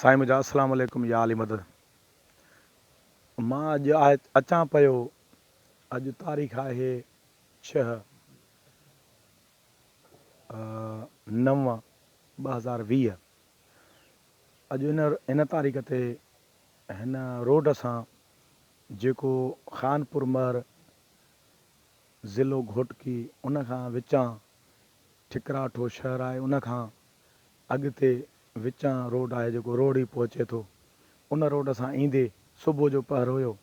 साईं मुंहिंजा अस्सलाम वालेकुम या अली मदद। मां अॼु अचां पियो, अॼु तारीख़ आहे 6/9/2020। अॼु इन तारीख़ ते हिन रोड सां जेको ख़ानपुर महर ज़िलो घोटकी उन खां विचां ठिकराठो शहर आहे, उन खां अॻिते विचां रोड आहे जेको रोड ई पहुचे थो। उन रोड सां ईंदे सुबुह जो पहर हुयो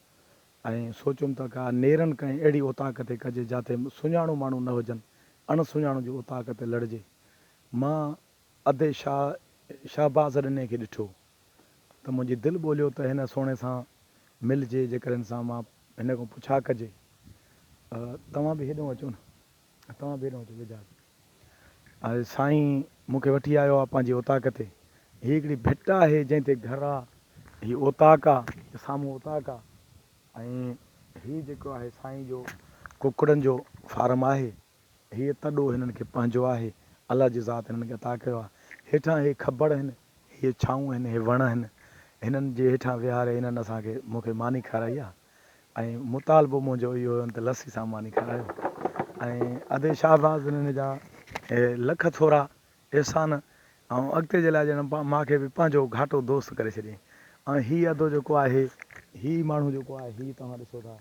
ऐं सोचियुमि त का नेरनि कंहिं अहिड़ी ओताक ते कजे जिते सुञाणू माण्हू न हुजनि, अणसुञाणू जो ओताक ते लड़जे। मां अधे शाहबाज़ ॾिने खे ॾिठो त मुंहिंजी दिलि ॿोलियो त हिन सोणे सां मिलिजे, जेकर हिन सां मां हिन खां पुछा कजे। तव्हां बि हेॾो अचो न, तव्हां बि हेॾो अचो वेझा। ऐं साईं मूंखे वठी आयो आहे पंहिंजी ओताक ते। हीअ हिकिड़ी भिट आहे जंहिं ते घर आहे, हीअ ओताक आहे, साम्हूं ओताक आहे। ऐं हीअ जेको आहे साईं जो कुकड़नि जो फार्म आहे। हीअ तॾो हिननि खे पंहिंजो आहे, अलाह जी ज़ात हिननि खे अता कयो आहे। हेठां हे खॿड़ आहिनि, हीअ छाऊं आहिनि, हे वण आहिनि, हिननि जे हेठां विहारे हिननि असांखे मूंखे मानी खाराई आहे। ऐं मुतालबो मुंहिंजो इहो हुयो त लस्सी सां मानी खारायो। ऐं अधे शाहबाज़ हिननि जा लख थोरा एहसान, ऐं अॻिते जे लाइ ॼण मूंखे बि पंहिंजो घाटो दोस्त करे छॾियईं। ऐं हीअ अधो जेको आहे, हीअ माण्हू जेको आहे, हीअ तव्हां ॾिसो था,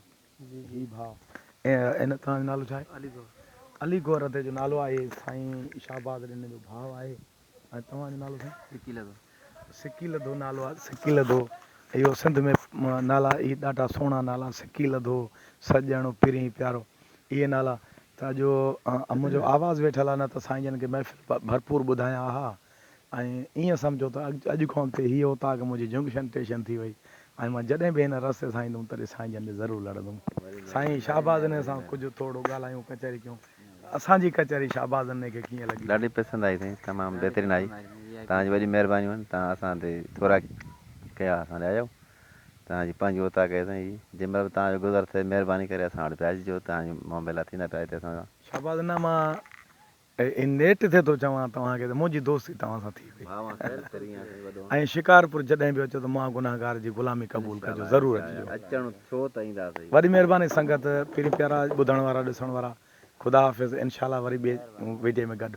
हीअ भाउ ऐं इन तव्हांजो नालो छा आहे? अली गौर अधे जो नालो आहे। साईं शाहबाज़ ॾिन जो भाउ आहे। ऐं तव्हांजो नालो छा? सिक्की लधो नालो आहे, सिक्की लधो। इहो सिंध में नाला इहे ॾाढा सुहिणा नाला, सिक्की लधो, सॼणो, पिरी प्यारो, इहे नाला। त जो मुंहिंजो आवाज़ु वेठल आहे न त साईं जन खे महफ़िल भरपूर ॿुधायां हा। ऐं ईअं सम्झो त अॼु खां अॻिते हीअ ओताक मुंहिंजी जंक्शन स्टेशन थी वई। ऐं मां जॾहिं बि हिन रस्ते सां ईंदुमि तॾहिं साईं जन ॾे ज़रूरु लड़ंदुमि। साईं शाहबाज़ सां कुझु थोरो ॻाल्हायूं, कचहरी कयूं। असांजी कचहरी शाहबाज़ खे कीअं लॻी? ॾाढी पसंदि आई साईं, तमामु बहितरीनु आई। तव्हांजी वॾी महिरबानी आहिनि, तव्हां असां ते थोरा कया असां ॾे आयो। तव्हांजी पंहिंजी ओताक आहे साईं, जंहिं महिल बि तव्हांजो गुज़र थिए महिरबानी करे असां वटि पिया अचिजो। तव्हांजी मामला थींदा पिया हिते असां सां। शाहबाज़ न, मां नेट ते थो चवां तव्हांखे त मुंहिंजी दोस्ती तव्हां सां थी वई। ऐं शिकारपुर जॾहिं बि अचो त मां गुनाहगार जी ग़ुलामी क़बूल कजो, ज़रूरु अचिजो। अचणु छो त ईंदासीं। वॾी महिरबानी संगत, पीर प्यारा ॿुधण वारा ॾिसण वारा। ख़ुदा हाफ़िज़, इनशाला वरी ॿिए वीडियो में गॾु।